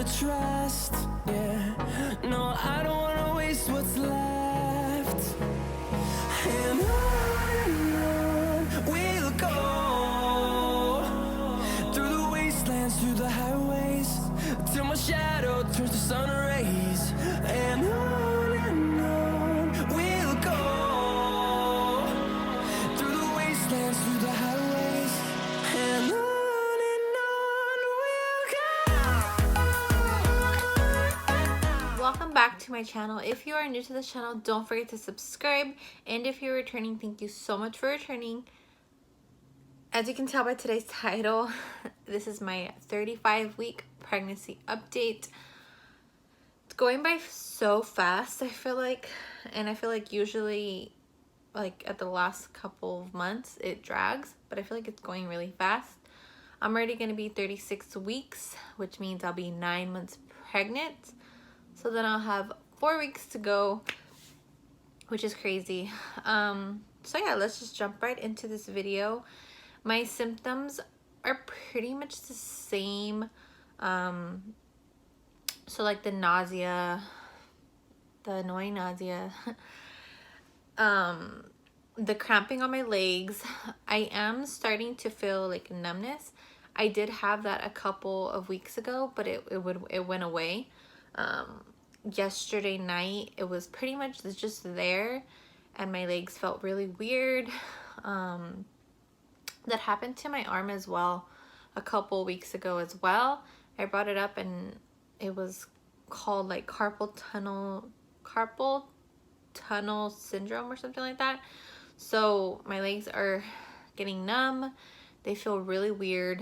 never trust. Yeah, no, I don't wanna waste what's left. And on we'll go, through the wastelands, through the highways, till my shadow turns to sun rays. And on we'll go, through the wastelands, through the highways, and on we'll go. Welcome back to my channel. If you are new to this channel, don't forget to subscribe, and if you're returning, thank you so much for returning. As you can tell by today's title, this is my 35-week pregnancy update. It's going by so fast, I feel like, and I feel like usually like at the last couple of months it drags, but I feel like it's going really fast. I'm already going to be 36 weeks, which means I'll be 9 months pregnant. So then I'll have 4 weeks to go, which is crazy. So yeah, let's just jump right into this video. My symptoms are pretty much the same. So like the nausea, the annoying nausea, the cramping on my legs. I am starting to feel like numbness. I did have that a couple of weeks ago, but it went away. Yesterday night it was pretty much just there, and my legs felt really weird. That happened to my arm as well a couple weeks ago as well. I brought it up and it was called like carpal tunnel syndrome or something like that. So my legs are getting numb, they feel really weird.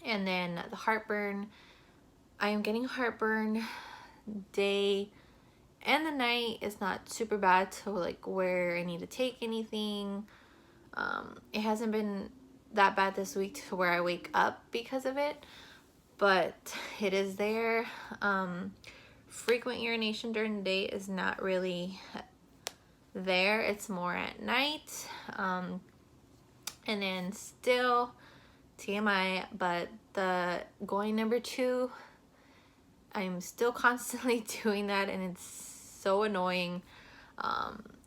And then the heartburn, I am getting heartburn day and the night. Is not super bad to like where I need to take anything. It hasn't been that bad this week to where I wake up because of it, but it is there. Frequent urination during the day is not really there. It's more at night. And then still TMI, but the going number 2, I'm still constantly doing that, and it's so annoying.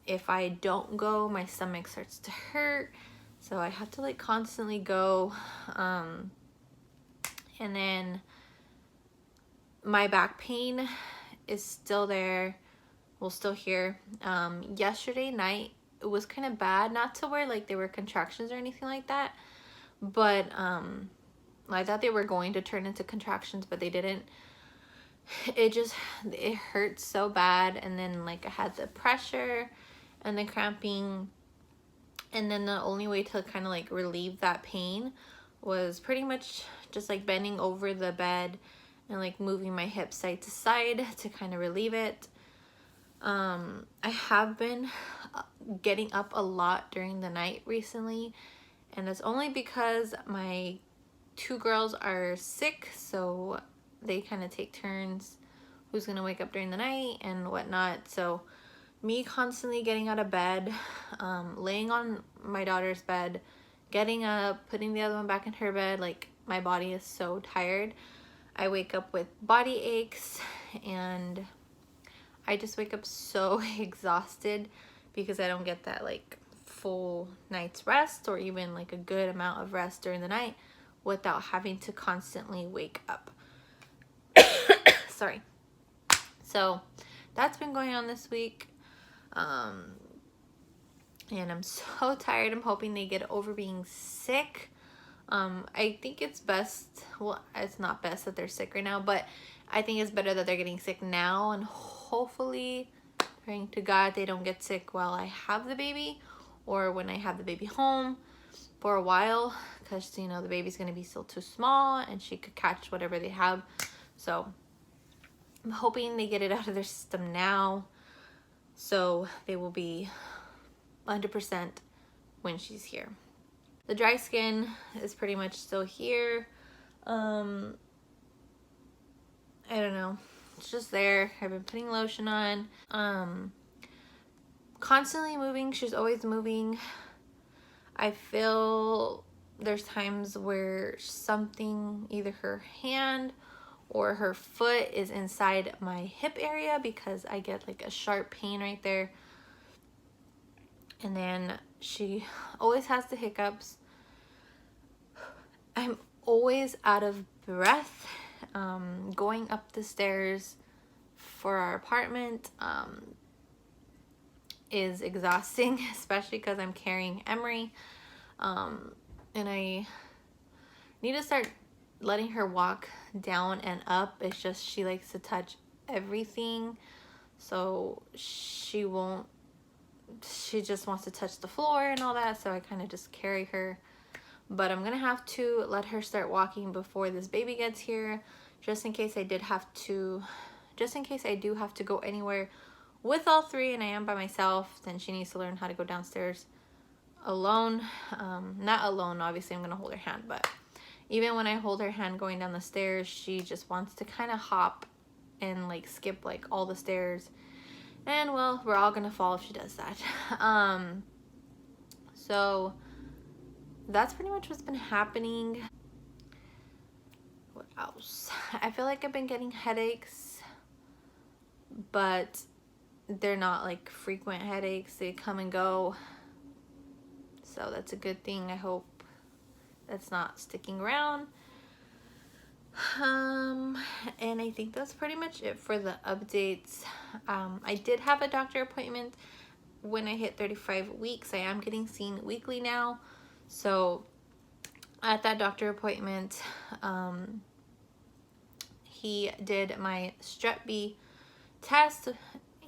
If I don't go, my stomach starts to hurt, so I have to like constantly go. And then my back pain is still there, still here. Yesterday night it was kind of bad, not to where like there were contractions or anything like that, but I thought they were going to turn into contractions, but they didn't. It hurt so bad, and then like I had the pressure and the cramping, and then the only way to kind of like relieve that pain was pretty much just like bending over the bed and like moving my hips side to side to kind of relieve it. I have been getting up a lot during the night recently, and it's only because my 2 girls are sick, so they kind of take turns who's gonna wake up during the night and whatnot. So me constantly getting out of bed, laying on my daughter's bed, getting up, putting the other one back in her bed, like my body is so tired. I wake up with body aches, and I just wake up so exhausted because I don't get that like full night's rest or even like a good amount of rest during the night without having to constantly wake up. Sorry. So that's been going on this week. And I'm so tired. I'm hoping they get over being sick. I think it's best, well, it's not best that they're sick right now, but I think it's better that they're getting sick now, and hopefully, praying to God, they don't get sick while I have the baby or when I have the baby home for a while, because, you know, the baby's going to be still too small and she could catch whatever they have. So I'm hoping they get it out of their system now, so they will be 100% when she's here. The dry skin is pretty much still here. I don't know. It's just there. I've been putting lotion on. Constantly moving. She's always moving. I feel there's times where something, either her hand or her foot, is inside my hip area because I get like a sharp pain right there. And then she always has the hiccups. I'm always out of breath. Going up the stairs for our apartment is exhausting, especially because I'm carrying Emery. And I need to start letting her walk down and up. It's just she likes to touch everything, so she just wants to touch the floor and all that, so I kind of just carry her. But I'm gonna have to let her start walking before this baby gets here, just in case I do have to go anywhere with all three and I am by myself. Then she needs to learn how to go downstairs alone. Not alone, obviously I'm gonna hold her hand, but even when I hold her hand going down the stairs, she just wants to kind of hop and like skip like all the stairs, and well, we're all gonna fall if she does that. So that's pretty much what's been happening. What else? I feel like I've been getting headaches, but they're not like frequent headaches. They come and go, so that's a good thing. I hope that's not sticking around. And I think that's pretty much it for the updates. I did have a doctor appointment when I hit 35 weeks. I am getting seen weekly now. So at that doctor appointment, he did my Strep B test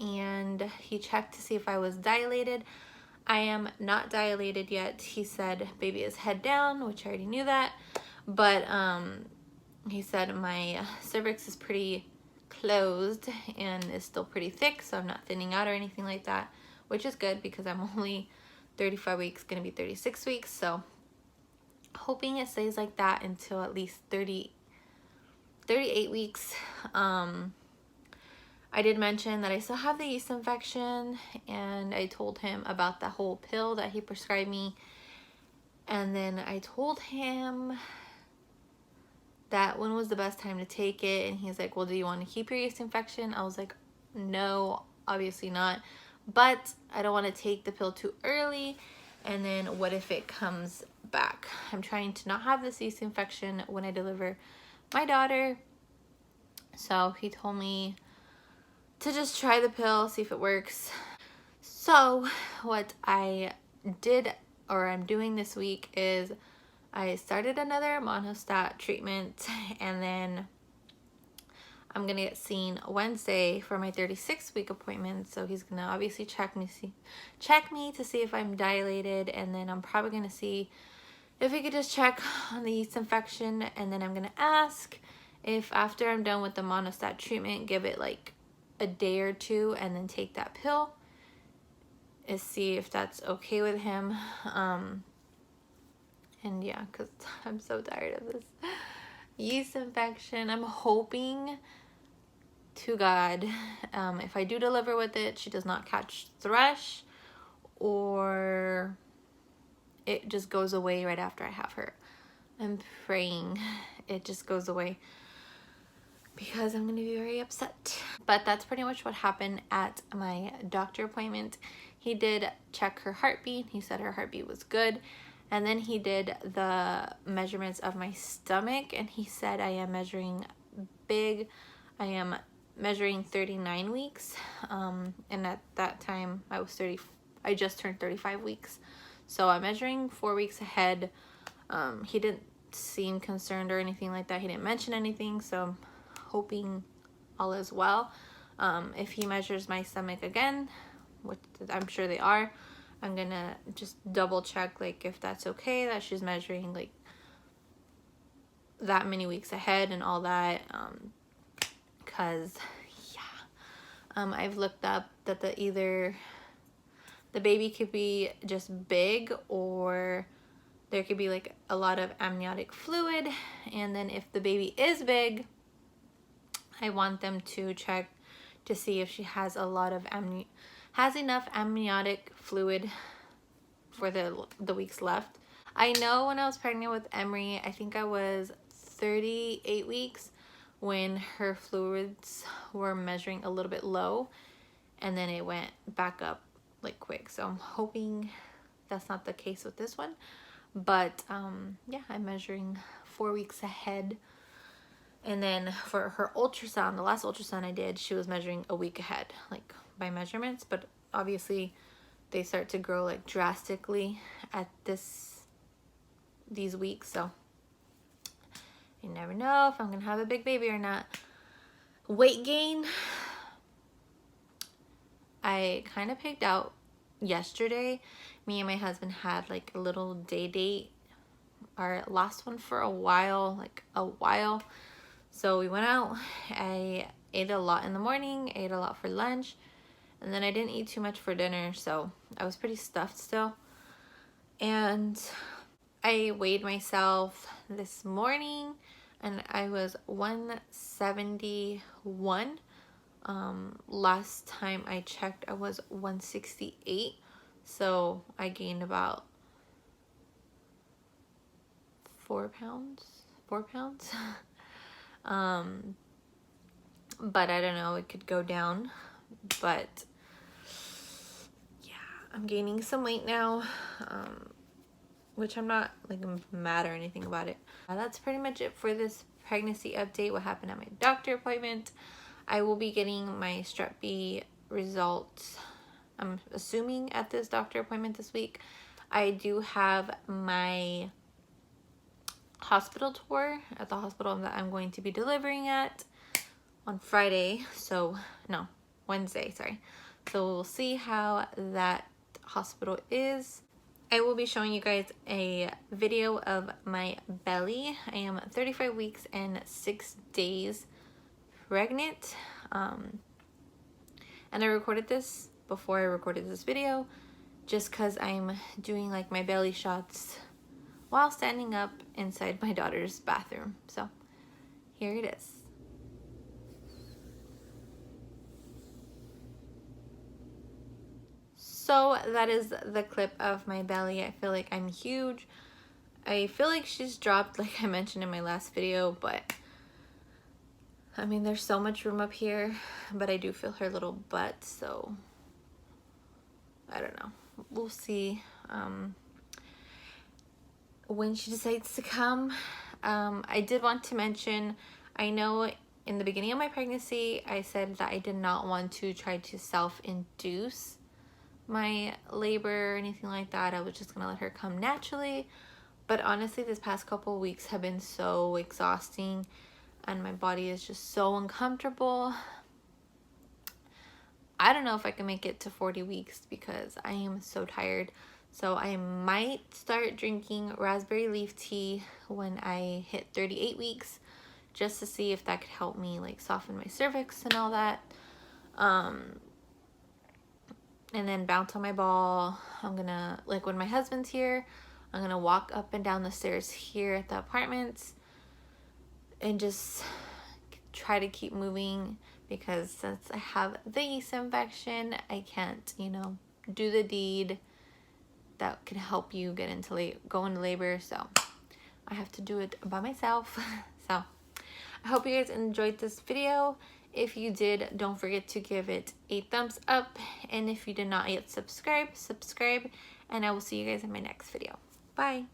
and he checked to see if I was dilated. I am not dilated yet. He said baby is head down, which I already knew that, but he said my cervix is pretty closed and is still pretty thick, so I'm not thinning out or anything like that, which is good because I'm only 35 weeks, gonna be 36 weeks, so hoping it stays like that until at least 38 weeks. I did mention that I still have the yeast infection, and I told him about the whole pill that he prescribed me, and then I told him that when was the best time to take it, and he's like, well, do you want to keep your yeast infection? I was like, no, obviously not, but I don't want to take the pill too early, and then what if it comes back? I'm trying to not have this yeast infection when I deliver my daughter. So he told me to just try the pill, see if it works. So what I did, or I'm doing this week, is I started another Monostat treatment, and then I'm gonna get seen Wednesday for my 36-week appointment. So he's gonna obviously check me to see if I'm dilated, and then I'm probably gonna see if he could just check on the yeast infection, and then I'm gonna ask if after I'm done with the Monostat treatment, give it like a day or two and then take that pill, and see if that's okay with him. And yeah, because I'm so tired of this yeast infection. I'm hoping to God, if I do deliver with it, she does not catch thrush, or it just goes away right after I have her. I'm praying it just goes away, because I'm going to be very upset. But that's pretty much what happened at my doctor appointment. He did check her heartbeat. He said her heartbeat was good. And then he did the measurements of my stomach, and he said I am measuring big. I am measuring 39 weeks. And at that time I just turned 35 weeks. So I'm measuring 4 weeks ahead. He didn't seem concerned or anything like that. He didn't mention anything, so I'm hoping all is well. If he measures my stomach again, which I'm sure they are, I'm gonna just double check like if that's okay, that she's measuring like that many weeks ahead and all that, because I've looked up that either the baby could be just big, or there could be like a lot of amniotic fluid. And then if the baby is big, I want them to check to see if she has a lot of enough amniotic fluid for the weeks left. I know when I was pregnant with Emery, I think I was 38 weeks when her fluids were measuring a little bit low, and then it went back up like quick. So I'm hoping that's not the case with this one. But yeah, I'm measuring 4 weeks ahead. And then for her ultrasound, the last ultrasound I did, she was measuring a week ahead, like by measurements. But obviously they start to grow like drastically at these weeks. So you never know if I'm gonna have a big baby or not. Weight gain, I kind of picked out yesterday. Me and my husband had like a little day date, our last one for a while. So we went out. I ate a lot in the morning, ate a lot for lunch, and then I didn't eat too much for dinner, so I was pretty stuffed still. And I weighed myself this morning and I was 171. Last time I checked, I was 168. So I gained about 4 pounds. But I don't know, it could go down. But yeah, I'm gaining some weight now. Which I'm not like mad or anything about it. That's pretty much it for this pregnancy update, what happened at my doctor appointment. I will be getting my Strep B results, I'm assuming, at this doctor appointment this week. I do have my hospital tour at the hospital that I'm going to be delivering at on Friday. So, no, Wednesday, sorry. So we'll see how that hospital is. I will be showing you guys a video of my belly. I am 35 weeks and 6 days pregnant. And I recorded this before I recorded this video just because I'm doing like my belly shots while standing up inside my daughter's bathroom. So here it is. So that is the clip of my belly. I feel like I'm huge. I feel like she's dropped, like I mentioned in my last video, but I mean, there's so much room up here, but I do feel her little butt, so I don't know. We'll see when she decides to come. I did want to mention, I know in the beginning of my pregnancy, I said that I did not want to try to self-induce my labor or anything like that. I was just gonna let her come naturally. But honestly, this past couple of weeks have been so exhausting and my body is just so uncomfortable. I don't know if I can make it to 40 weeks because I am so tired. So I might start drinking raspberry leaf tea when I hit 38 weeks just to see if that could help me like soften my cervix and all that. And then bounce on my ball. I'm gonna, like when my husband's here, I'm gonna walk up and down the stairs here at the apartments and just try to keep moving, because since I have the yeast infection, I can't, you know, do the deed that can help you go into labor. So I have to do it by myself. So I hope you guys enjoyed this video. If you did, don't forget to give it a thumbs up. And if you did not yet subscribe, and I will see you guys in my next video. Bye.